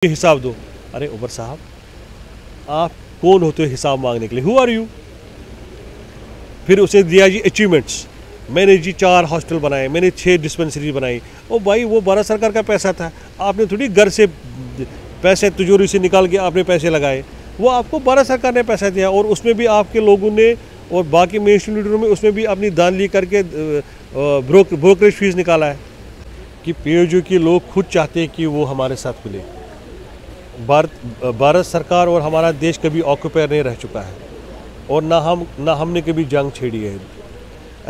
हिसाब दो। अरे उमर साहब, आप कौन होते हो हिसाब मांगने के लिए? Who are you? फिर उसे दिया जी अचीवमेंट्स, मैंने जी 4 हॉस्टल बनाए, मैंने 6 डिस्पेंसरी बनाई। ओ भाई, वो भारत सरकार का पैसा था, आपने थोड़ी घर से पैसे तिजोरी से निकाल के आपने पैसे लगाए। वो आपको भारत सरकार ने पैसा दिया और उसमें भी आपके लोगों ने और बाकी मेन स्ट्रीम लीडरों में उसमें भी अपनी दान ली करके ब्रोकरेज फीस निकाला है। कि पीओजे के लोग खुद चाहते हैं कि वो हमारे साथ मिले। भारत सरकार और हमारा देश कभी ऑक्यूपायर नहीं रह चुका है और ना हमने कभी जंग छेड़ी है।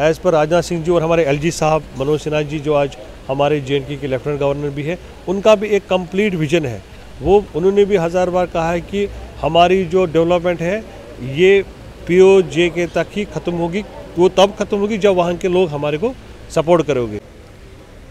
एज़ पर राजनाथ सिंह जी और हमारे एलजी साहब मनोज सिन्हा जी, जो आज हमारे जेएनके के लेफ्टिनेंट गवर्नर भी है, उनका भी एक कंप्लीट विजन है। वो उन्होंने भी 1000 बार कहा है कि हमारी जो डेवलपमेंट है ये पीओजे के तक ही ख़त्म होगी। वो तब ख़त्म होगी जब वहाँ के लोग हमारे को सपोर्ट करोगे।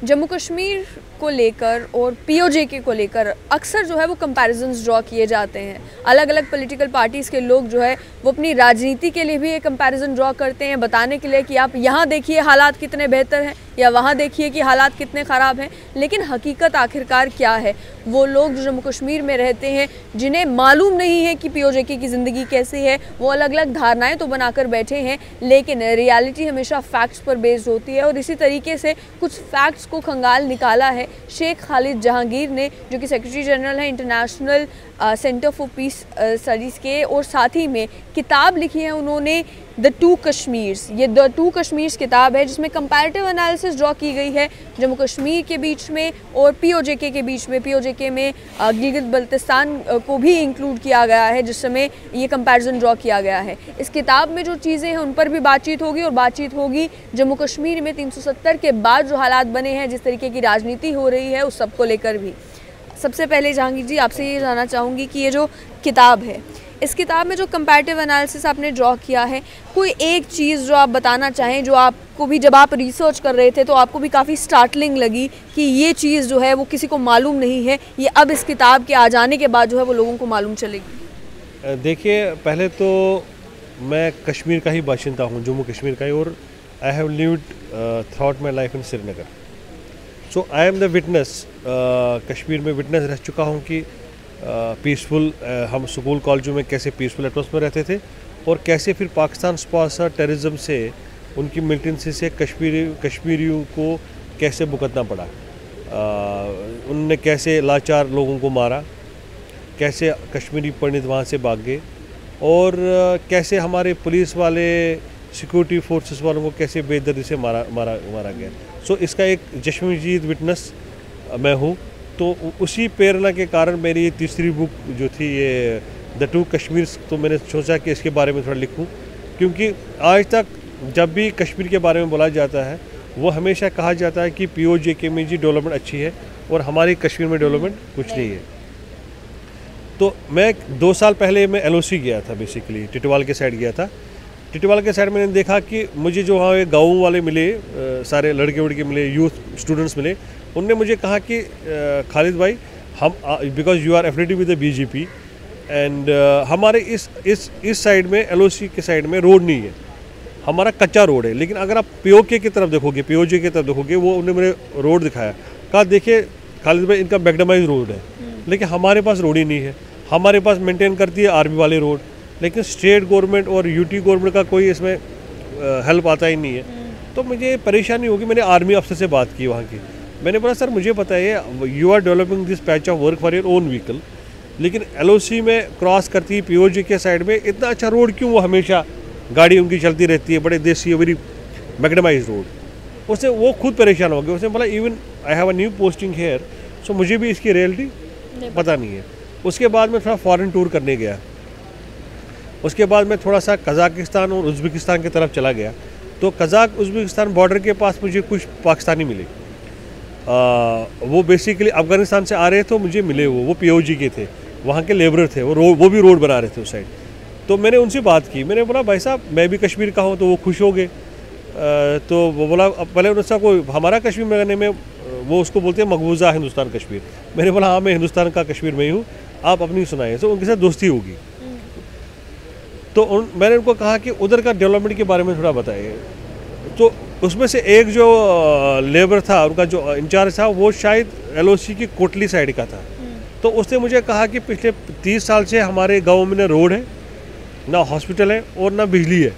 जम्मू कश्मीर को लेकर और पीओजे के को लेकर अक्सर जो है वो कंपैरिजन्स ड्रॉ किए जाते हैं। अलग अलग पॉलिटिकल पार्टीज़ के लोग जो है वो अपनी राजनीति के लिए भी ये कंपैरिजन ड्रॉ करते हैं, बताने के लिए कि आप यहाँ देखिए हालात कितने बेहतर हैं या वहाँ देखिए कि हालात कितने ख़राब हैं। लेकिन हकीकत आखिरकार क्या है? वो लोग जो जम्मू कश्मीर में रहते हैं, जिन्हें मालूम नहीं है कि पीओजे की ज़िंदगी कैसी है, वो अलग अलग धारणाएँ तो बनाकर बैठे हैं, लेकिन रियलिटी हमेशा फैक्ट्स पर बेस्ड होती है। और इसी तरीके से कुछ फैक्ट्स को खंगाल निकाला है शेख खालिद जहांगीर ने, जो कि सेक्रेटरी जनरल है international centre for peace studies के, और साथ ही में किताब लिखी है उन्होंने द टू कश्मीर्स। ये द टू कश्मीर्स किताब है जिसमें कंपैरेटिव एनालिसिस ड्रॉ की गई है जम्मू कश्मीर के बीच में और पीओजे के बीच में। पीओजे में गिलगित बल्तिस्तान को भी इंक्लूड किया गया है, जिस समय ये कंपैरिजन ड्रॉ किया गया है। इस किताब में जो चीज़ें हैं उन पर भी बातचीत होगी और बातचीत होगी जम्मू कश्मीर में 370 के बाद जो हालात बने हैं, जिस तरीके की राजनीति हो रही है, उस सब को लेकर भी। सबसे पहले जहांगीर जी, आपसे ये जानना चाहूँगी कि ये जो किताब है, इस किताब में जो कंपैरेटिव एनालिसिस आपने ड्रॉ किया है, कोई एक चीज़ जो आप बताना चाहें जो आपको भी जब आप रिसर्च कर रहे थे तो आपको भी काफ़ी स्टार्टलिंग लगी कि ये चीज़ जो है वो किसी को मालूम नहीं है, ये अब इस किताब के आ जाने के बाद जो है वो लोगों को मालूम चलेगी? देखिए, पहले तो मैं कश्मीर का ही बाशिंदा हूँ, जम्मू कश्मीर का ही, और I have lived through out my life in Srinagar. So I am the witness, Kashmir में विटनेस रह चुका हूँ कि पीसफुल हम स्कूल कॉलेजों में कैसे पीसफुल एटमॉस्फेयर रहते थे और कैसे फिर पाकिस्तान स्पॉन्सर टेररिज्म से, उनकी मिलिटेंसी से कश्मीरियों को कैसे भुगतना पड़ा। उनने कैसे लाचार लोगों को मारा, कैसे कश्मीरी पंडित वहाँ से भाग गए और कैसे हमारे पुलिस वाले, सिक्योरिटी फोर्सेस वालों को कैसे बेदर्दी से मारा गया। सो इसका एक चश्मदीद विटनेस मैं हूँ। तो उसी प्रेरणा के कारण मेरी ये तीसरी बुक जो थी, ये द टू कश्मीर्स, तो मैंने सोचा कि इसके बारे में थोड़ा लिखूं, क्योंकि आज तक जब भी कश्मीर के बारे में बोला जाता है वो हमेशा कहा जाता है कि पीओजे के में जी डेवलपमेंट अच्छी है और हमारी कश्मीर में डेवलपमेंट कुछ नहीं है। तो मैं 2 साल पहले मैं एलओसी गया था, बेसिकली टिटवाल के साइड गया था। टिटवाल के साइड मैंने देखा कि मुझे जो वहाँ गाँव वाले मिले, सारे लड़के वड़के मिले, यूथ स्टूडेंट्स मिले, उनने मुझे कहा कि खालिद भाई, हम because you are affiliated with the BJP and हमारे इस साइड में, एलओसी के साइड में रोड नहीं है, हमारा कच्चा रोड है। लेकिन अगर आप पीओके की तरफ देखोगे, पीओजे की तरफ देखोगे, वो उन्होंने मुझे रोड दिखाया। कहा देखिए खालिद भाई, इनका मैकडेमाइज रोड है, लेकिन हमारे पास रोड ही नहीं है। हमारे पास मेंटेन करती है आर्मी वाले रोड, लेकिन स्टेट गवर्नमेंट और यूटी गवर्नमेंट का कोई इसमें हेल्प आता ही नहीं है। तो मुझे परेशानी होगी। मैंने आर्मी अफसर से बात की वहाँ की, मैंने बोला सर मुझे पता है you are developing this patch of work for your own vehicle, लेकिन एलओसी में क्रॉस करती है पीओजे के साइड में इतना अच्छा रोड क्यों वो हमेशा गाड़ी उनकी चलती रहती है, बड़े देसी वेरी मैग्नेमाइज रोड। उससे वो खुद परेशान हो गए। उसने बोला even I have a new posting here, so मुझे भी इसकी रियलिटी पता नहीं है। उसके बाद मैं थोड़ा फॉरेन टूर करने गया। उसके बाद मैं थोड़ा सा कज़ाकिस्तान और उज़्बेकिस्तान की तरफ चला गया। तो कज़ाक उज़्बेकिस्तान बॉर्डर के पास मुझे कुछ पाकिस्तानी मिले। वो बेसिकली अफ़गानिस्तान से आ रहे थे, मुझे मिले। वो पीओजी के थे, वहाँ के लेबरर थे, वो भी रोड बना रहे थे उस साइड। तो मैंने उनसे बात की, मैंने बोला भाई साहब मैं भी कश्मीर का हूँ, तो वो खुश हो गए। तो वो बोला, पहले उन्होंने कोई हमारा कश्मीर में रहने में, वो उसको बोलते हैं मकबूजा हिंदुस्तान कश्मीर। मैंने बोला हाँ मैं हिंदुस्तान का कश्मीर में ही हूँ, आप अपनी सुनाएं। तो उनके साथ दोस्ती होगी। तो मैंने उनको कहा कि उधर का डेवलपमेंट के बारे में थोड़ा बताइए। तो उसमें से एक जो लेबर था, उनका जो इंचार्ज था, वो शायद एलओसी की कोटली साइड का था। तो उसने मुझे कहा कि पिछले 30 साल से हमारे गाँव में ना रोड है, ना हॉस्पिटल है और ना बिजली है।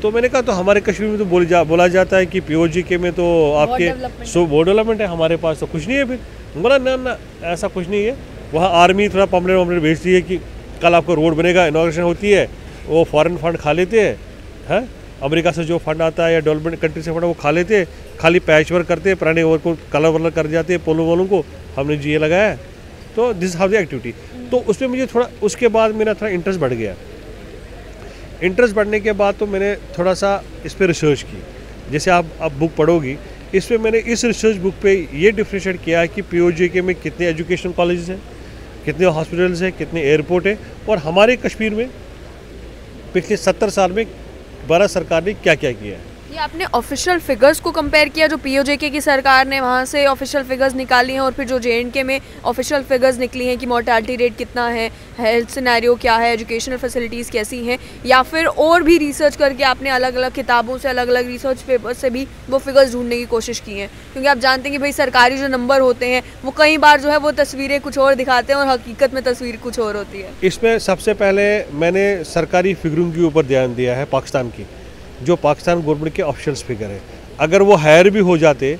तो मैंने कहा तो हमारे कश्मीर में तो बोला जाता है कि POJK में तो आपके बहुत डेवलपमेंट है, हमारे पास तो कुछ नहीं है। फिर बोला ना ऐसा कुछ नहीं है, वहाँ आर्मी थोड़ा पम्पलेट भेजती है कि कल आपको रोड बनेगा, इनॉग्रेशन होती है, वो फॉरेन फंड खा लेते हैं, अमेरिका से जो फंड आता है या डेवलपमेंट कंट्री से फंड वो खा लेते हैं, खाली पैच वर्क करते हैं, पुराने ओवर को कलर वलर कर जाते हैं पोलो वोलों को, हमने जी लगाया है। तो दिस हाउ द एक्टिविटी। तो उसमें मुझे थोड़ा, उसके बाद मेरा थोड़ा इंटरेस्ट बढ़ गया। इंटरेस्ट बढ़ने के बाद तो मैंने थोड़ा सा इस पर रिसर्च की। जैसे आप बुक पढ़ोगी, इस पर मैंने इस रिसर्च बुक पे ये डिफ्रेंशिएट किया है कि POJK में कितने एजुकेशन कॉलेजेस हैं, कितने हॉस्पिटल्स हैं, कितने एयरपोर्ट हैं, और हमारे कश्मीर में पिछले 70 साल में भारत सरकार ने क्या क्या किया है। ये आपने ऑफिशियल फिगर्स को कंपेयर किया जो POJK की सरकार ने वहाँ से ऑफिशियल फिगर्स निकाली हैं, और फिर जो JNK में ऑफिशियल फिगर्स निकली हैं कि मोर्टालिटी रेट कितना है, हेल्थ सिनेरियो क्या है, एजुकेशनल फैसिलिटीज़ कैसी हैं, या फिर और भी रिसर्च करके आपने अलग अलग किताबों से, अलग अलग रिसर्च पेपर से भी वो फिगर्स ढूंढने की कोशिश की हैं? क्योंकि आप जानते हैं कि भाई सरकारी जो नंबर होते हैं वो कई बार जो है वो तस्वीरें कुछ और दिखाते हैं और हकीकत में तस्वीर कुछ और होती है। इसमें सबसे पहले मैंने सरकारी फिगरों के ऊपर ध्यान दिया है, पाकिस्तान की, जो पाकिस्तान गवर्नमेंट के ऑफिशियल फिगर है। अगर वो हायर भी हो जाते,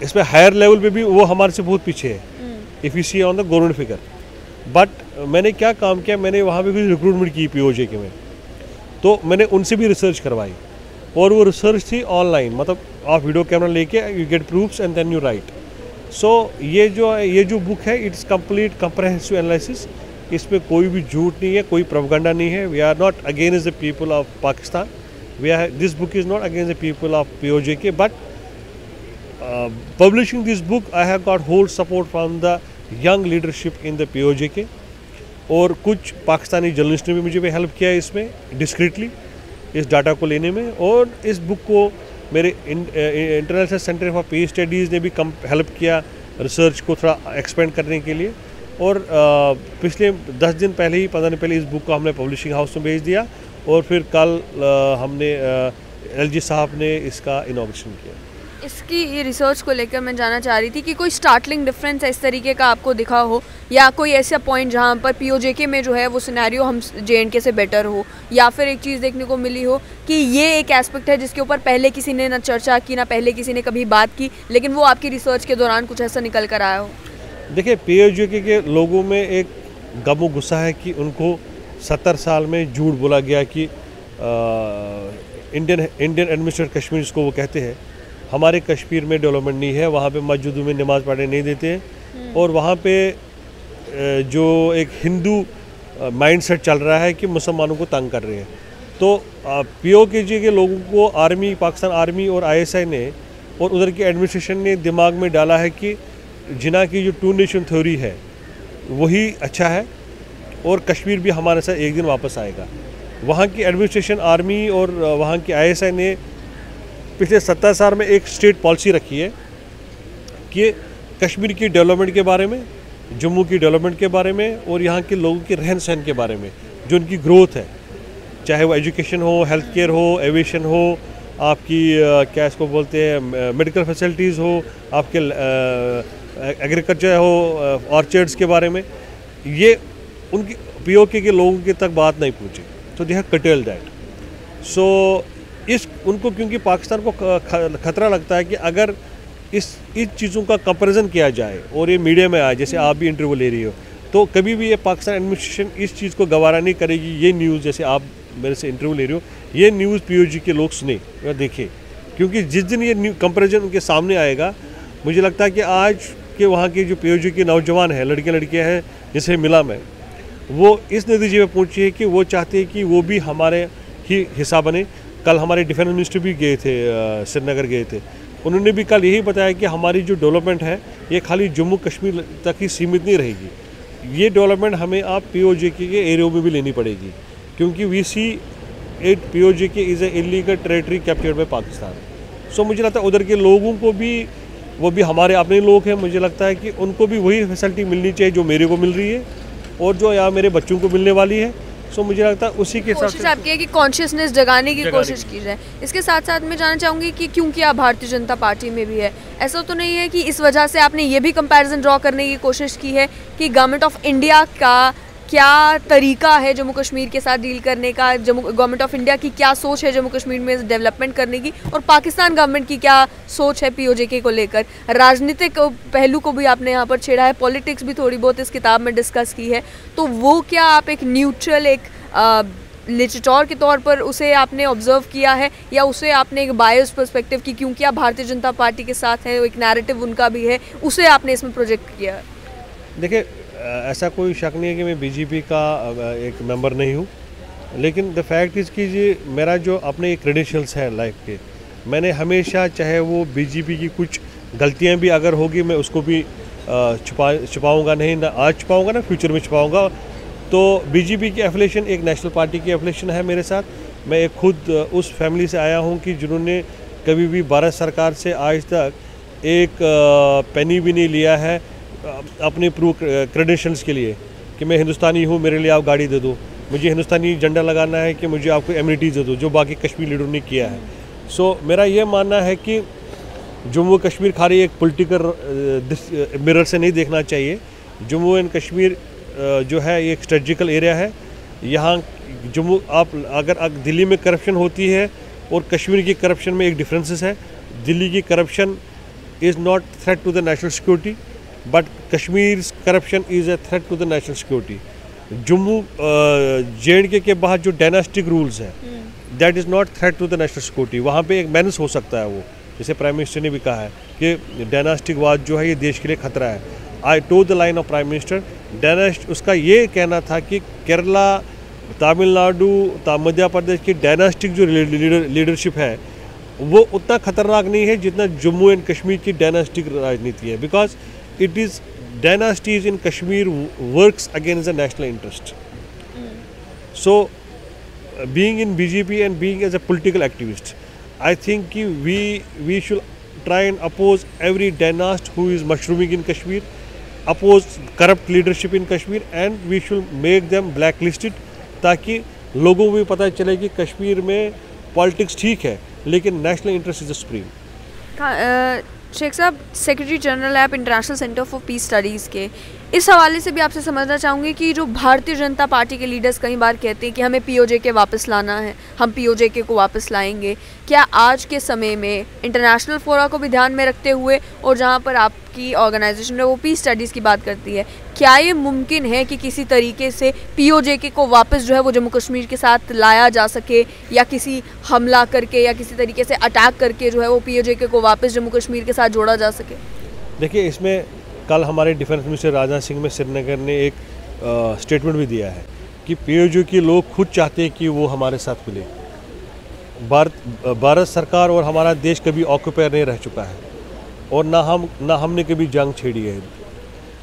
इसमें हायर लेवल पे भी वो हमारे से बहुत पीछे है, if you see on the government figure. But मैंने क्या काम किया, मैंने वहाँ पे भी रिक्रूटमेंट की POJK में, तो मैंने उनसे भी रिसर्च करवाई, और वो रिसर्च थी ऑनलाइन, मतलब आप वीडियो कैमरा लेके you get proofs and then you write. So ये जो बुक है, इट्स कंप्लीट कम्प्रहेंसिव एनालिसिस। इसमें कोई भी झूठ नहीं है, कोई प्रोपेगेंडा नहीं है। We are not against the people of Pakistan, this book is not against the people of POJK, but publishing this book I have got whole support from the young leadership in the POJK, और कुछ Pakistani journalist ने भी मुझे help किया है इसमें discreetly इस data को लेने में। और इस बुक को मेरे international centre for peace studies ने भी हेल्प किया रिसर्च को थोड़ा एक्सपेंड करने के लिए। और पिछले 10 दिन पहले ही, 15 दिन पहले इस बुक को हमने पब्लिशिंग हाउस में भेज दिया, और फिर कल हमने LG साहब ने इसका इनॉग्रेशन किया। इसकी ये रिसर्च को लेकर मैं जानना चाह रही थी कि कोई स्टार्टलिंग डिफरेंस इस तरीके का आपको दिखा हो, या कोई ऐसा पॉइंट जहाँ पर POJK में जो है वो सिनेरियो हम JNK से बेटर हो, या फिर एक चीज़ देखने को मिली हो कि ये एक एस्पेक्ट है जिसके ऊपर पहले किसी ने ना चर्चा की, ना पहले किसी ने कभी बात की, लेकिन वो आपकी रिसर्च के दौरान कुछ ऐसा निकल कर आया हो? देखिए, POJK के लोगों में एक गम गुस्सा है कि उनको 70 साल में झूठ बोला गया कि इंडियन एडमिनिस्ट्रेटेड कश्मीर जिसको वो कहते हैं, हमारे कश्मीर में डेवलपमेंट नहीं है, वहाँ पे मस्जिदों में नमाज़ पढ़ने नहीं देते हैं, और वहाँ पे जो एक हिंदू माइंडसेट चल रहा है कि मुसलमानों को तंग कर रहे हैं। तो POJK के लोगों को आर्मी, पाकिस्तान आर्मी और ISI ने और उधर की एडमिनिस्ट्रेशन ने दिमाग में डाला है कि जिन्ना की जो 2 नेशन थ्योरी है वही अच्छा है, और कश्मीर भी हमारे साथ एक दिन वापस आएगा। वहाँ की एडमिनिस्ट्रेशन, आर्मी और वहाँ की ISI ने पिछले 70 साल में एक स्टेट पॉलिसी रखी है कि कश्मीर की डेवलपमेंट के बारे में, जम्मू की डेवलपमेंट के बारे में, और यहाँ के लोगों के रहन सहन के बारे में, जो उनकी ग्रोथ है, चाहे वो एजुकेशन हो, हेल्थ केयर हो, एविएशन हो, आपकी क्या इसको बोलते हैं, मेडिकल फैसिलिटीज़ हो, आपके एग्रीकल्चर हो, ऑर्चर्ड्स के बारे में, ये उनकी POJK के लोगों के तक बात नहीं पहुँची। तो दे हैव कटेल्ड दैट। सो उनको, क्योंकि पाकिस्तान को खतरा लगता है कि अगर इस चीज़ों का कंपैरिजन किया जाए और ये मीडिया में आए, जैसे आप भी इंटरव्यू ले रही हो, तो कभी भी ये पाकिस्तान एडमिनिस्ट्रेशन इस चीज़ को गवारा नहीं करेगी। ये न्यूज़, जैसे आप मेरे से इंटरव्यू ले रही हो, ये न्यूज़ POJK के लोग सुने या देखें, क्योंकि जिस दिन ये कंपैरिजन उनके सामने आएगा, मुझे लगता है कि आज के वहाँ के जो POJK के नौजवान हैं, लड़कियाँ हैं जिसे मिला मैं, वो इस नतीजे में पहुँची है कि वो चाहते हैं कि वो भी हमारे ही हिस्सा बने। कल हमारे डिफेंस मिनिस्टर भी गए थे, श्रीनगर गए थे, उन्होंने भी कल यही बताया कि हमारी जो डेवलपमेंट है ये खाली जम्मू कश्मीर तक ही सीमित नहीं रहेगी, ये डेवलपमेंट हमें आप POJK के एरिया में भी लेनी पड़ेगी, क्योंकि we see it POJK is a illegal territory captured by Pakistan. So मुझे लगता है उधर के लोगों को भी, वो भी हमारे अपने लोग हैं, मुझे लगता है कि उनको भी वही फैसिलिटी मिलनी चाहिए जो मेरे को मिल रही है और जो यहाँ मेरे बच्चों को मिलने वाली है। सो मुझे लगता है उसी के हिसाब कोशिश से आपकी है कि कॉन्शियसनेस जगाने की कोशिश की जाए। इसके साथ साथ मैं जानना चाहूँगी कि क्योंकि आप भारतीय जनता पार्टी में भी है, ऐसा तो नहीं है कि इस वजह से आपने ये भी कंपैरिजन ड्रॉ करने की कोशिश की है कि गवर्नमेंट ऑफ इंडिया का क्या तरीका है जम्मू कश्मीर के साथ डील करने का, गवर्नमेंट ऑफ इंडिया की क्या सोच है जम्मू कश्मीर में डेवलपमेंट करने की, और पाकिस्तान गवर्नमेंट की क्या सोच है पीओजेके को लेकर। राजनीतिक पहलू को भी आपने यहाँ पर छेड़ा है, पॉलिटिक्स भी थोड़ी बहुत इस किताब में डिस्कस की है, तो वो क्या आप एक न्यूट्रल, एक लिटरेचर के तौर पर उसे आपने ऑब्जर्व किया है, या उसे आपने एक बायस पर्सपेक्टिव की क्योंकि आप भारतीय जनता पार्टी के साथ हैं, एक नैरेटिव उनका भी है, उसे आपने इसमें प्रोजेक्ट किया है? देखिए, ऐसा कोई शक नहीं है कि मैं बीजेपी का एक मेंबर नहीं हूँ, लेकिन द फैक्ट इज़ कि मेरा जो अपने क्रेडेंशियल्स है लाइफ के, मैंने चाहे वो बीजेपी की कुछ गलतियाँ भी अगर होगी मैं उसको भी छुपाऊँगा नहीं, ना आज छुपाऊँगा ना फ्यूचर में छुपाऊँगा। तो बीजेपी की एफिलेशन एक नेशनल पार्टी की एफिलेशन है मेरे साथ। मैं एक खुद उस फैमिली से आया हूँ कि जिन्होंने कभी भी भारत सरकार से आज तक एक पेनी भी नहीं लिया है अपने प्रूफ क्रेडेंशियल्स के लिए कि मैं हिंदुस्तानी हूँ, मेरे लिए आप गाड़ी दे दो, मुझे हिंदुस्तानी झंडा लगाना है कि मुझे आपको एम्यूनिटीज़ दे दो, जो बाकी कश्मीर लीडरों ने किया है। सो मेरा ये मानना है कि जम्मू कश्मीर खाली एक पॉलिटिकल मिरर से नहीं देखना चाहिए। जम्मू एंड कश्मीर जो है ये एक स्ट्रेटजिकल एरिया है। यहाँ जम्मू आप अगर दिल्ली में करप्शन होती है और कश्मीर की करप्शन में एक डिफरेंसेस है। दिल्ली की corruption is not threat to the national security, but Kashmir corruption is a threat to the national security. Jammu JNK के बाहर जो डायनास्टिक रूल्स हैं, that is not threat to the national security. वहाँ पे एक बैलेंस हो सकता है, वो जैसे प्राइम मिनिस्टर ने भी कहा है कि डायनास्टिक वाद जो है ये देश के लिए खतरा है। I to the line of prime minister dynast, उसका ये कहना था कि केरला, तमिलनाडु, मध्य प्रदेश की डायनास्टिक जो लीडरशिप है वो उतना खतरनाक नहीं है जितना जम्मू एंड कश्मीर की डायनास्टिक राजनीति है, because it is dynasties in Kashmir works against the national interest. So being in BJP and being as a political activist, I think we should try and oppose every dynast who is mushrooming in Kashmir, oppose corrupt leadership in Kashmir, and we should make them blacklisted ताकि लोगों को भी पता चले कि कश्मीर में politics ठीक है लेकिन national interest is supreme. Sheikh साहब, secretary general of international centre for peace studies के, इस हवाले से भी आपसे समझना चाहूँगी कि जो भारतीय जनता पार्टी के लीडर्स कई बार कहते हैं कि हमें पीओजेके वापस लाना है, हम पीओजेके को वापस लाएंगे, क्या आज के समय में इंटरनेशनल फोरा को भी ध्यान में रखते हुए और जहाँ पर आपकी ऑर्गेनाइजेशन है वो पीस स्टडीज़ की बात करती है, क्या ये मुमकिन है कि किसी तरीके से पीओजेके को वापस जो है वो जम्मू कश्मीर के साथ लाया जा सके, या किसी हमला करके या किसी तरीके से अटैक करके जो है वो पीओजेके को वापस जम्मू कश्मीर के साथ जोड़ा जा सके? देखिए, इसमें कल हमारे डिफेंस मिनिस्टर राजनाथ सिंह में श्रीनगर ने एक स्टेटमेंट भी दिया है कि पीओजेके लोग खुद चाहते हैं कि वो हमारे साथ मिले। भारत सरकार और हमारा देश कभी ऑक्यूपायर नहीं रह चुका है और ना हमने कभी जंग छेड़ी है।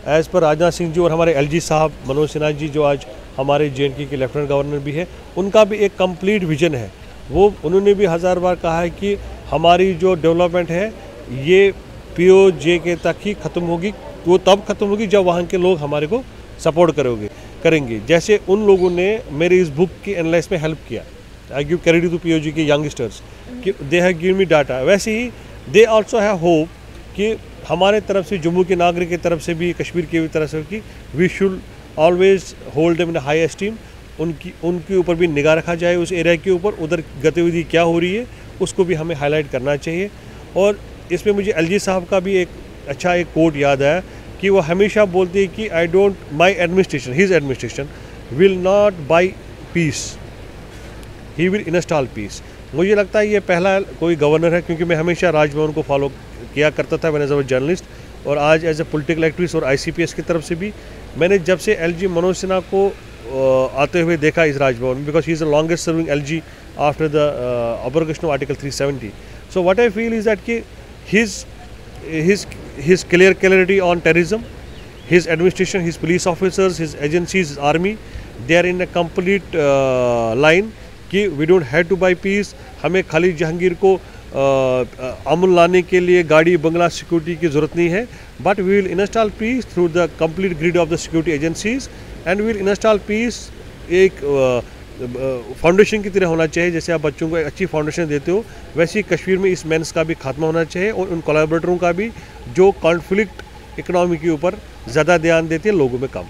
एज़ पर राजनाथ सिंह जी और हमारे LG साहब मनोज सिन्हा जी जो आज हमारे JNK के लेफ्टिनेंट गवर्नर भी है, उनका भी एक कंप्लीट विजन है। वो उन्होंने भी 1000 बार कहा है कि हमारी जो डेवलपमेंट है ये पीओजेके तक ही ख़त्म होगी, वो तब ख़त्म होगी जब वहाँ के लोग हमारे को सपोर्ट करेंगे। जैसे उन लोगों ने मेरे इस बुक की एनालाइज में हेल्प किया, I give credit to POJK youngsters कि they have given me data. वैसे ही दे आल्सो हैव होप कि हमारे तरफ से, जम्मू के नागरिक की तरफ से भी, कश्मीर की तरफ से कि we should always hold them in high esteem. उनके ऊपर भी निगाह रखा जाए, उस एरिया के ऊपर उधर गतिविधि क्या हो रही है उसको भी हमें हाईलाइट करना चाहिए। और इसमें मुझे LG साहब का भी एक अच्छा एक कोट याद आया कि वो हमेशा बोलते हैं कि I don't, my administration, his administration will not buy peace, he will install peace. मुझे लगता है ये पहला कोई गवर्नर है, क्योंकि मैं हमेशा राजभवन को फॉलो किया करता था व्हेन एज अ जर्नलिस्ट, और आज एज ए पॉलिटिकल एक्टिविस्ट और ICPS की तरफ से भी मैंने जब से LG मनोज सिन्हा को आते हुए देखा इस राजभवन में, because he is the longest serving LG after the abrogation of article 370। So what I feel is that कि his clarity on terrorism, his administration, his police officers, his agencies, his army, they are in a complete line कि we don't have to buy peace। हमें खाली जहांगीर को अमन लाने के लिए गाड़ी बंगला security की ज़रूरत नहीं है, but we will install peace through the complete grid of the security agencies, and we will install peace एक फाउंडेशन की तरह होना चाहिए। जैसे आप बच्चों को एक अच्छी फाउंडेशन देते हो, वैसे ही कश्मीर में इस मेंस का भी खात्मा होना चाहिए और उन कोलैबोरेटरों का भी जो कॉन्फ्लिक्ट इकोनॉमी के ऊपर ज़्यादा ध्यान देते हैं, लोगों में कम।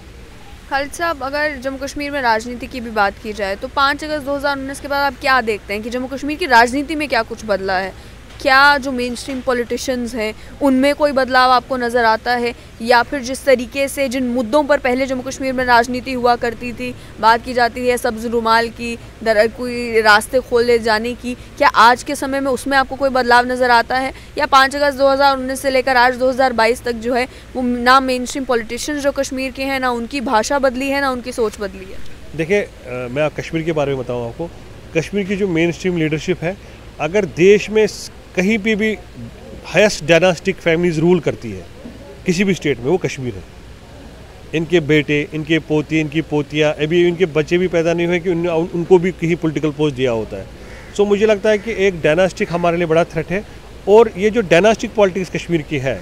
खालिद साहब, अगर जम्मू कश्मीर में राजनीति की भी बात की जाए तो 5 अगस्त 2019 के बाद आप क्या देखते हैं कि जम्मू कश्मीर की राजनीति में क्या कुछ बदला है? क्या जो मेन स्ट्रीम पॉलिटिशियंस हैं उनमें कोई बदलाव आपको नज़र आता है, या फिर जिस तरीके से जिन मुद्दों पर पहले जम्मू कश्मीर में राजनीति हुआ करती थी, बात की जाती है सब्ज़ रुमाल की, कोई रास्ते खोले जाने की, क्या आज के समय में उसमें आपको कोई बदलाव नज़र आता है? या 5 अगस्त 2019 से लेकर आज 2022 तक जो है वो ना मेन स्ट्रीम पॉलिटिशियंस जो कश्मीर के हैं, ना उनकी भाषा बदली है, ना उनकी सोच बदली है? देखिए, मैं कश्मीर के बारे में बताऊँ आपको। कश्मीर की जो मेन स्ट्रीम लीडरशिप है, अगर देश में कहीं पे भी हाईएस्ट डायनास्टिक फैमिलीज रूल करती है किसी भी स्टेट में, वो कश्मीर है। इनके बेटे, इनके पोती, इनकी पोतियाँ, अभी इनके बच्चे भी पैदा नहीं हुए कि उनको भी कहीं पॉलिटिकल पोस्ट दिया होता है। सो मुझे लगता है कि एक डायनास्टिक हमारे लिए बड़ा थ्रेट है। और ये जो डायनास्टिक पॉलिटिक्स कश्मीर की है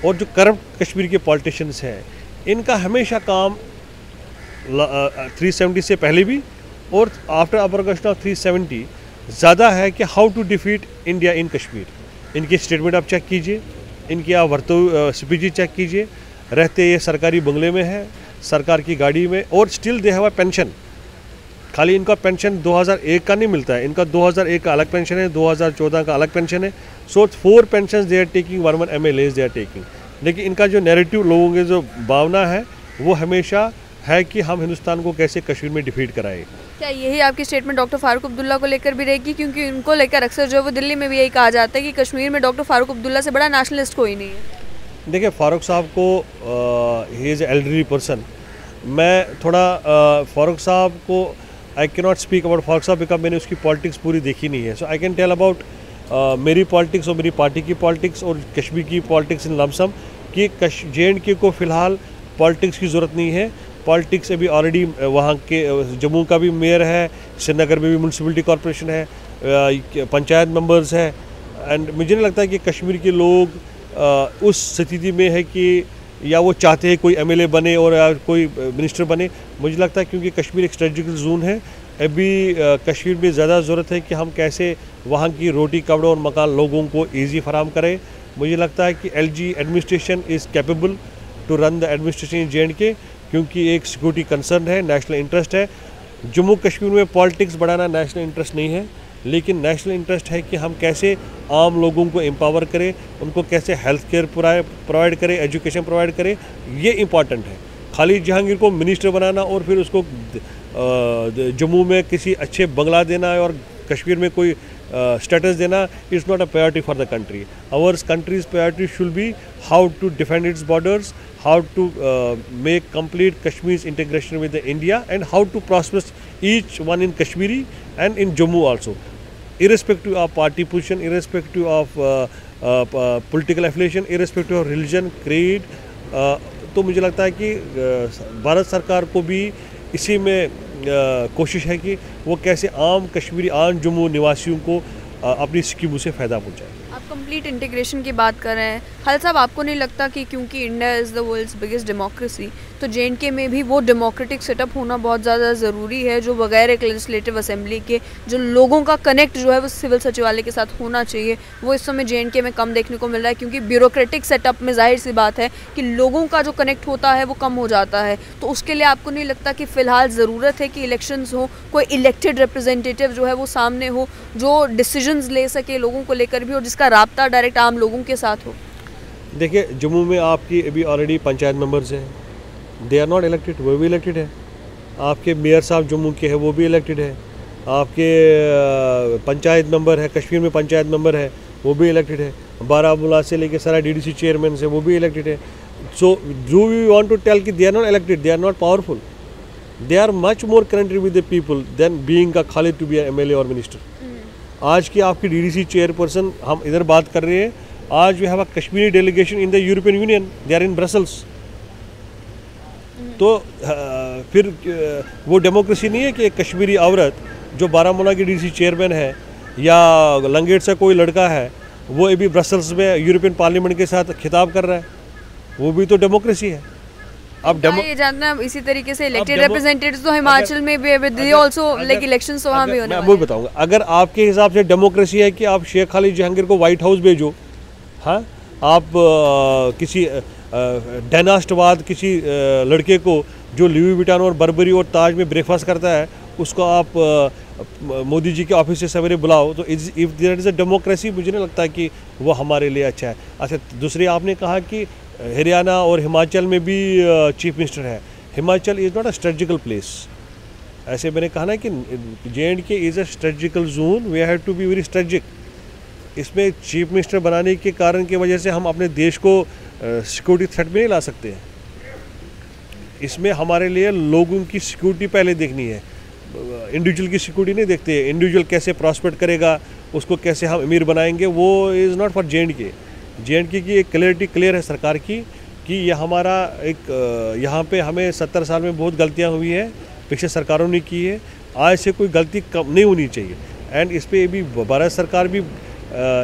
और जो करप्ट कश्मीर के पॉलिटिशियंस हैं, इनका हमेशा काम 370 से पहले भी और आफ्टर अबरगेशन ऑफ 370 ज़्यादा है कि how to defeat India in Kashmir. इनकी स्टेटमेंट आप चेक कीजिए, इनकी आप स्पीच चेक कीजिए, रहते ये सरकारी बंगले में है, सरकार की गाड़ी में, और still they have a pension. खाली इनका पेंशन 2001 का नहीं मिलता है, इनका 2001 का अलग पेंशन है, 2014 का अलग पेंशन है। So 4 pension they are taking, 1 MLAs they are taking. लेकिन इनका जो नैरेटिव, लोगों के जो भावना है, वो हमेशा है कि हम हिंदुस्तान को कैसे कश्मीर में डिफीट कराएं। क्या यही आपकी स्टेटमेंट डॉक्टर फारूक अब्दुल्ला को लेकर भी रहेगी? क्योंकि उनको लेकर अक्सर जो है वो दिल्ली में भी यही कहा जाता है कि कश्मीर में डॉक्टर फारूक अब्दुल्ला से बड़ा नेशनलिस्ट कोई नहीं है। देखिए, फारूक साहब को, ही इज़ एल्डरली पर्सन। मैं थोड़ा फारूक साहब को, I can not speak about Farooq साहब बिकॉज मैंने उसकी पॉलिटिक्स पूरी देखी नहीं है। सो आई कैन टेल अबाउट मेरी पॉलिटिक्स और मेरी पार्टी की पॉलिटिक्स और कश्मीर की पॉलिटिक्स इन लमसम कि JNK को फ़िलहाल पॉलिटिक्स की ज़रूरत नहीं है। पॉलिटिक्स अभी ऑलरेडी वहाँ के जम्मू का भी मेयर है, श्रीनगर में भी म्यूनसिपलिटी कॉरपोरेशन है, पंचायत मेंबर्स है। एंड मुझे नहीं लगता है कि कश्मीर के लोग उस स्थिति में है कि या वो चाहते हैं कोई MLA बने और या कोई मिनिस्टर बने। मुझे लगता है क्योंकि कश्मीर एक स्ट्रेटेजिकल जोन है, अभी कश्मीर में ज़्यादा ज़रूरत है कि हम कैसे वहाँ की रोटी कपड़े और मकान लोगों को ईजी फराम करें। मुझे लगता है कि LG administration is capable to run the administration in JNK, क्योंकि एक सिक्योरिटी कंसर्न है, नेशनल इंटरेस्ट है। जम्मू कश्मीर में पॉलिटिक्स बढ़ाना नेशनल इंटरेस्ट नहीं है, लेकिन नेशनल इंटरेस्ट है कि हम कैसे आम लोगों को एम्पावर करें, उनको कैसे हेल्थ केयर प्रोवाइड करें, एजुकेशन प्रोवाइड करें, ये इम्पॉर्टेंट है। खाली जहांगीर को मिनिस्टर बनाना और फिर उसको जम्मू में किसी अच्छे बंगला देना है और कश्मीर में कोई स्टेटस देना is not a priority for the country. Our country's priority should be how to defend its borders, how to make complete Kashmir's integration with the India, and how to prosper each one in Kashmiri and in Jammu also, irrespective of party position, irrespective of political affiliation, irrespective of religion, creed। तो मुझे लगता है कि भारत सरकार को भी इसी में कोशिश है कि वो कैसे आम कश्मीरी, आम जम्मू निवासियों को अपनी स्कीमों से फ़ायदा पहुँचाए। आप कंप्लीट इंटीग्रेशन की बात कर रहे हैं खालिद साहब, आपको नहीं लगता कि क्योंकि India is the world's biggest democracy, तो JNK में भी वो डेमोक्रेटिक सेटअप होना बहुत ज़्यादा ज़रूरी है, जो बगैर एक लेजिस्लेटिव असेंबली के जो लोगों का कनेक्ट जो है वो सिविल सचिवालय के साथ होना चाहिए, वो इस समय JNK में कम देखने को मिल रहा है। क्योंकि ब्यूरोक्रेटिक सेटअप में जाहिर सी बात है कि लोगों का जो कनेक्ट होता है वो कम हो जाता है। तो उसके लिए आपको नहीं लगता कि फ़िलहाल ज़रूरत है कि इलेक्शंस हो, कोई इलेक्टेड रिप्रेजेंटेटिव जो है वो सामने हो, जो डिसीजंस ले सके लोगों को लेकर भी और जिसका राब्ता डायरेक्ट आम लोगों के साथ हो? देखिए, जम्मू में आपकी अभी ऑलरेडी पंचायत मेंबर्स हैं, दे आर नॉट इलेक्टेड, वो भी इलेक्टेड है। आपके मेयर साहब जम्मू के हैं, वो भी इलेक्टेड है। आपके पंचायत मेंबर है, कश्मीर में पंचायत मेंबर है, वो भी इलेक्टेड है। बारामूला से लेके सारा DDC चेयरमैन से वो भी इलेक्टेड है। So do we want to tell कि they are not elected, they are not powerful, they are much more connected with the people than being a खालिद टू बी एन MLA और minister. आज की आपकी DDC chairperson, हम इधर बात कर रहे हैं, आज we have a Kashmiri delegation in the European Union, they are in Brussels. तो फिर वो डेमोक्रेसी नहीं है कि एक कश्मीरी औरत जो बारामूला की DDC चेयरमैन है या लंगेट से कोई लड़का है, वो अभी ब्रसल्स में यूरोपियन पार्लियामेंट के साथ खिताब कर रहा है, वो भी तो डेमोक्रेसी है। अब ये जानना है इसी तरीके से इलेक्टेड रिप्रेजेंटेटिव्स तो हिमाचल में भी दे आल्सो लाइक इलेक्शंस वहाँ भी होने वाले हैं। मैं बताऊंगा, अगर आपके हिसाब से डेमोक्रेसी है कि आप शेख खालिद जहांगीर को व्हाइट हाउस भेजो, हाँ, आप किसी डायनास्टवाद किसी लड़के को जो लुई विटान और बर्बरी और ताज में ब्रेकफास्ट करता है उसको आप मोदी जी के ऑफिस से सवेरे बुलाओ, तो if there is a democracy, मुझे नहीं लगता कि वो हमारे लिए अच्छा है। अच्छा, दूसरी आपने कहा कि हरियाणा और हिमाचल में भी चीफ मिनिस्टर है। Himachal is not a strategical place. ऐसे मैंने कहा ना कि J&K is a strategical zone, we have to be very strategic. इसमें चीफ मिनिस्टर बनाने के कारण की वजह से हम अपने देश को सिक्योरिटी थ्रेट में नहीं ला सकते हैं। इसमें हमारे लिए लोगों की सिक्योरिटी पहले देखनी है, इंडिविजुअल की सिक्योरिटी नहीं देखते हैं। इंडिविजुअल कैसे प्रॉस्पेक्ट करेगा, उसको कैसे हम अमीर बनाएंगे, वो इज़ नॉट फॉर J&K की एक क्लियरिटी क्लियर है सरकार की कि यह हमारा एक यहाँ पे हमें 70 साल में बहुत गलतियाँ हुई है, पिछले सरकारों ने की है, आज से कोई गलती कम नहीं होनी चाहिए। एंड इस पर भी भारत सरकार भी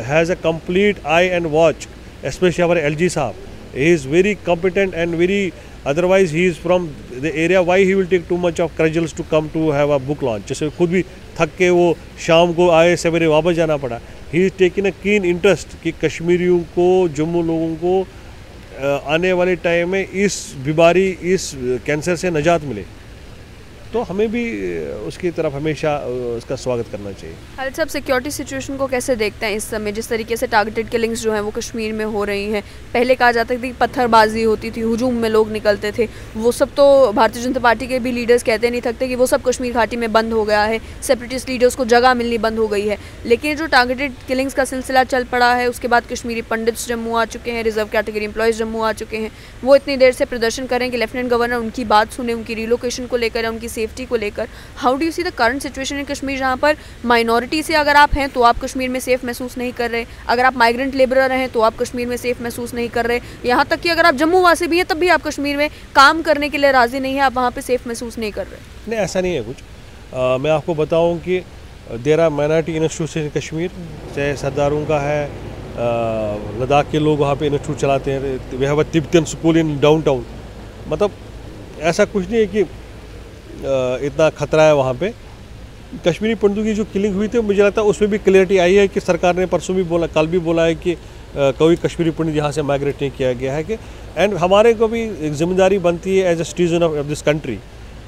has a complete I and watch, specially हमारे LG साहब, he is very competent and very, otherwise he is from the area, why he will take too much of credentials to come to have a book launch। जैसे खुद भी थक के वो शाम को आए, सवेरे वापस जाना पड़ा। he is taking a keen interest कि कश्मीरियों को, जम्मू लोगों को आने वाले टाइम में इस बीमारी, इस कैंसर से निजात मिले, तो हमें भी उसकी तरफ हमेशा उसका स्वागत करना चाहिए। खालिद साहब, सिक्योरिटी सिचुएशन को कैसे देखते हैं इस समय, जिस तरीके से टारगेटेड किलिंग्स जो हैं वो कश्मीर में हो रही हैं? पहले कहा जाता था कि पत्थरबाजी होती थी, हुजूम में लोग निकलते थे, वो सब तो भारतीय जनता पार्टी के भी लीडर्स कहते नहीं थकते कि वो सब कश्मीर घाटी में बंद हो गया है, सेपरेटिस्ट लीडर्स को जगह मिलनी बंद हो गई है। लेकिन जो टारगेटेड किलिंग्स का सिलसिला चल पड़ा है, उसके बाद कश्मीरी पंडित्स जम्मू आ चुके हैं, रिजर्व कैटेगरी एम्प्लॉयज़ जम्मू आ चुके हैं, वो इतनी देर से प्रदर्शन करें कि लेफ्टिनेंट गवर्नर उनकी बात सुने, उनकी रिलोकेशन को लेकर, उनकी सेफ्टी को लेकर। How do you see the current situation in Kashmir, जहाँ पर माइनॉरिटी से अगर आप हैं तो आप कश्मीर में सेफ महसूस नहीं कर रहे, अगर आप माइग्रेंट लेबरर हैं तो आप कश्मीर में सेफ महसूस नहीं कर रहे, यहाँ तक कि अगर आप जम्मू वासी भी हैं तब भी आप कश्मीर में काम करने के लिए राज़ी नहीं है, आप वहाँ पे सेफ महसूस नहीं कर रहे? नहीं, ऐसा नहीं है कुछ। मैं आपको बताऊँ कि there are minority institution in Kashmir, चाहे सरदारों का है, लद्दाख के लोग वहाँ पे इंस्टीट्यूट चलाते हैं, we have a Tibetan school in downtown. मतलब ऐसा कुछ नहीं है कि इतना खतरा है वहाँ पे। कश्मीरी पंडितों की जो किलिंग हुई थी, मुझे लगता है उसमें भी क्लियरिटी आई है कि सरकार ने परसों भी बोला, कल भी बोला है कि कोई कश्मीरी पंडित यहाँ से माइग्रेट नहीं किया गया है कि, एंड हमारे को भी एक जिम्मेदारी बनती है as a citizen of this country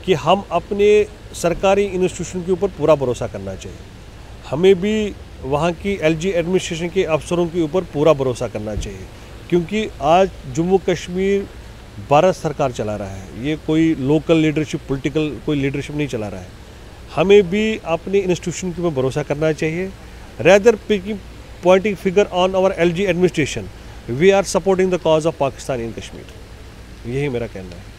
कि हम अपने सरकारी इंस्टीट्यूशन के ऊपर पूरा भरोसा करना चाहिए। हमें भी वहाँ की LG एडमिनिस्ट्रेशन के अफसरों के ऊपर पूरा भरोसा करना चाहिए, क्योंकि आज जम्मू कश्मीर भारत सरकार चला रहा है, ये कोई लोकल लीडरशिप, पॉलिटिकल कोई लीडरशिप नहीं चला रहा है। हमें भी अपने इंस्टीट्यूशन के ऊपर भरोसा करना चाहिए, rather pointing figure on our LG administration. We are supporting the cause of Pakistan in Kashmir, यही मेरा कहना है।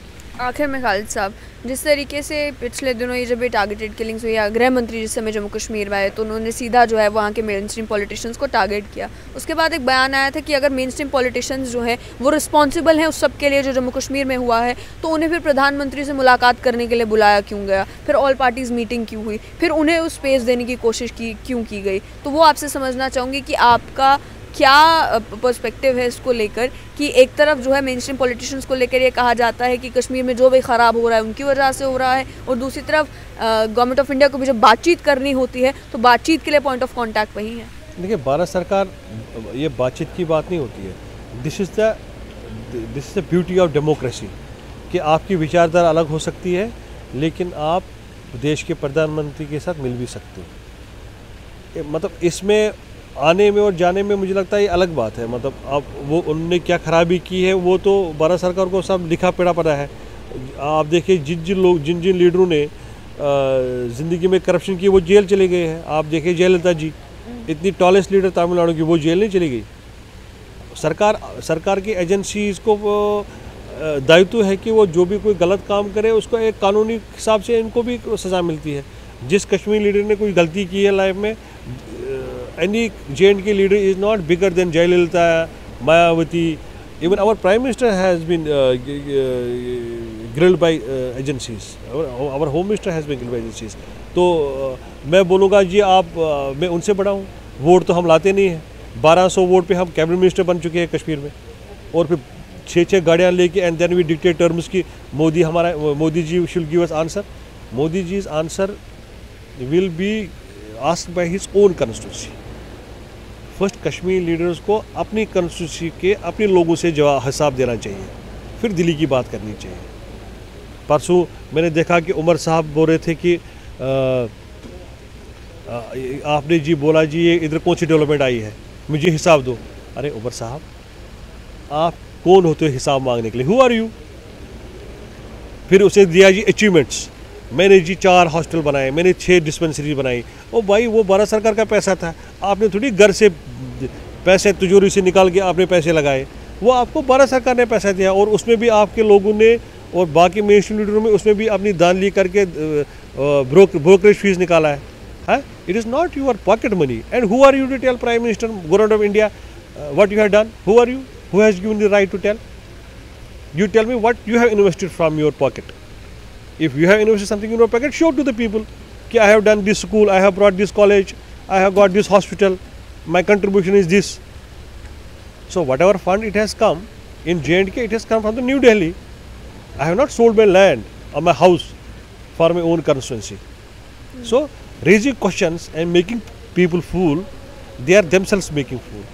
आखिर में खालिद साहब, जिस तरीके से पिछले दिनों ये जब ये टारगेटेड किलिंग्स हुई, गृह मंत्री जिस समय जम्मू कश्मीर में आए तो उन्होंने सीधा जो है वहाँ के मेन स्ट्रीम पॉलिटिशियंस को टारगेट किया। उसके बाद एक बयान आया था कि अगर मेन स्ट्रीम पॉलिटिशियंस जो हैं वो रिस्पॉन्सिबल हैं उस सब के लिए जो जम्मू कश्मीर में हुआ है, तो उन्हें फिर प्रधानमंत्री से मुलाकात करने के लिए बुलाया क्यों गया, फिर ऑल पार्टीज़ मीटिंग क्यों हुई, फिर उन्हें उस स्पेस देने की कोशिश क्यों की गई? तो वो आपसे समझना चाहूँगी कि आपका क्या पर्सपेक्टिव है इसको लेकर कि एक तरफ जो है मेन स्ट्रीम पॉलिटिशियंस को लेकर ये कहा जाता है कि कश्मीर में जो भी ख़राब हो रहा है उनकी वजह से हो रहा है, और दूसरी तरफ गवर्नमेंट ऑफ इंडिया को भी जब बातचीत करनी होती है तो बातचीत के लिए पॉइंट ऑफ कॉन्टैक्ट वही है। देखिए, भारत सरकार, ये बातचीत की बात नहीं होती है। This is the beauty of democracy कि आपकी विचारधारा अलग हो सकती है, लेकिन आप देश के प्रधानमंत्री के साथ मिल भी सकते हो। मतलब इसमें आने में और जाने में मुझे लगता है ये अलग बात है। मतलब अब वो उनने क्या खराबी की है वो तो भारत सरकार को सब लिखा पड़ा है। आप देखिए, जिन जिन लीडरों ने ज़िंदगी में करप्शन की वो जेल चले गए हैं। आप देखिए जयललिता जी, इतनी टॉलेस्ट लीडर तमिलनाडु की, वो जेल नहीं चली गई। सरकार की एजेंसीज़ को दायित्व है कि वो जो भी कोई गलत काम करे उसको एक कानूनी हिसाब से इनको भी सज़ा मिलती है। जिस कश्मीरी लीडर ने कोई गलती की है लाइफ में, any J&K leader is not bigger than Jayalalitha, Mayawati. Even our Prime Minister has been grilled by agencies. Our Home Minister has been grilled by agencies. तो मैं बोलूँगा जी, मैं उनसे बड़ा हूँ। वोट तो हम लाते नहीं हैं। 1200 वोट पे हम कैबिनेट मिनिस्टर बन चुके हैं कश्मीर में, और फिर 6 गाड़ियाँ लेके and then we dictate terms की Modi ji should give us answer. Modi ji's answer will be asked by his own constituency. First Kashmir leaders को अपनी कंस्टिट्यूंसी के अपने लोगों से हिसाब देना चाहिए, फिर दिल्ली की बात करनी चाहिए. परसों मैंने देखा कि उमर साहब बोल रहे थे कि आपने जी बोला जी ये इधर कौन सी डेवलपमेंट आई है, मुझे हिसाब दो. अरे उमर साहब, आप कौन होते हो हिसाब मांगने के लिए? Who are you? फिर उसे दिया जी अचीवमेंट्स. मैंने जी 4 हॉस्टल बनाए, मैंने 6 डिस्पेंसरी बनाई. ओ भाई, वो भारत सरकार का पैसा था, आपने थोड़ी घर से पैसे तिजोरी से निकाल के आपने पैसे लगाए. वो आपको भारत सरकार ने पैसा दिया और उसमें भी आपके लोगों ने और बाकी मेन स्ट्रीम लीडरों में उसमें भी अपनी दान ली करके ब्रोकरेज फीस निकाला है. It is not your pocket money. And who are you to tell prime minister, government of India, what you have done? Who are you? Who has given the right to tell? You tell me what you have invested from your pocket. If you have invested something in your pocket, show to the people. Ki I have done this school, I have brought this college, I have got this hospital, my contribution is this. So whatever fund it has come, in J&K it has come from the New Delhi. I have not sold my land or my house for my own constituency. So raising questions and making people fool, they are themselves making fool.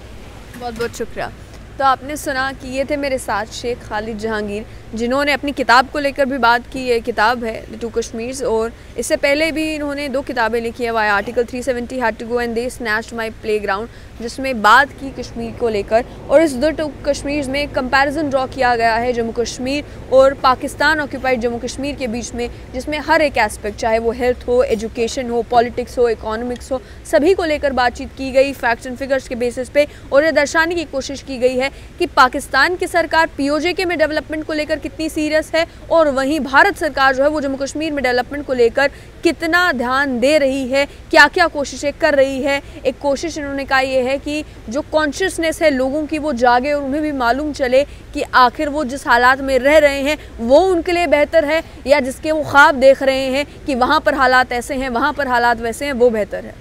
बहुत बहुत शुक्रिया. तो आपने सुना कि ये थे मेरे साथ शेख खालिद जहांगीर, जिन्होंने अपनी किताब को लेकर भी बात की. ये किताब है द 2 कश्मीर्स, और इससे पहले भी इन्होंने 2 किताबें लिखी हैं. Why article 370 had to go and they snatched my playground, जिसमें बात की कश्मीर को लेकर. और इस 2 कश्मीर्स में कंपैरिजन ड्रॉ किया गया है जम्मू कश्मीर और पाकिस्तान ऑक्यूपाइड जम्मू कश्मीर के बीच में, जिसमें हर एक एस्पेक्ट, चाहे वो हेल्थ हो, एजुकेशन हो, पॉलिटिक्स हो, इकोनॉमिक्स हो, सभी को लेकर बातचीत की गई फैक्ट्स एंड फिगर्स के बेसिस पे. और ये दर्शाने की कोशिश की गई है कि पाकिस्तान की सरकार पीओजे में डेवलपमेंट को लेकर कितनी सीरियस है, और वहीं भारत सरकार जो है वो जम्मू कश्मीर में डेवलपमेंट को लेकर कितना ध्यान दे रही है, क्या क्या कोशिशें कर रही है. एक कोशिश इन्होंने कहा ये है कि जो कॉन्शियसनेस है लोगों की वो जागे और उन्हें भी मालूम चले कि आखिर वो जिस हालात में रह रहे हैं वो उनके लिए बेहतर है, या जिसके वो ख्वाब देख रहे हैं कि वहाँ पर हालात ऐसे हैं, वहाँ पर हालात वैसे हैं, वो बेहतर है.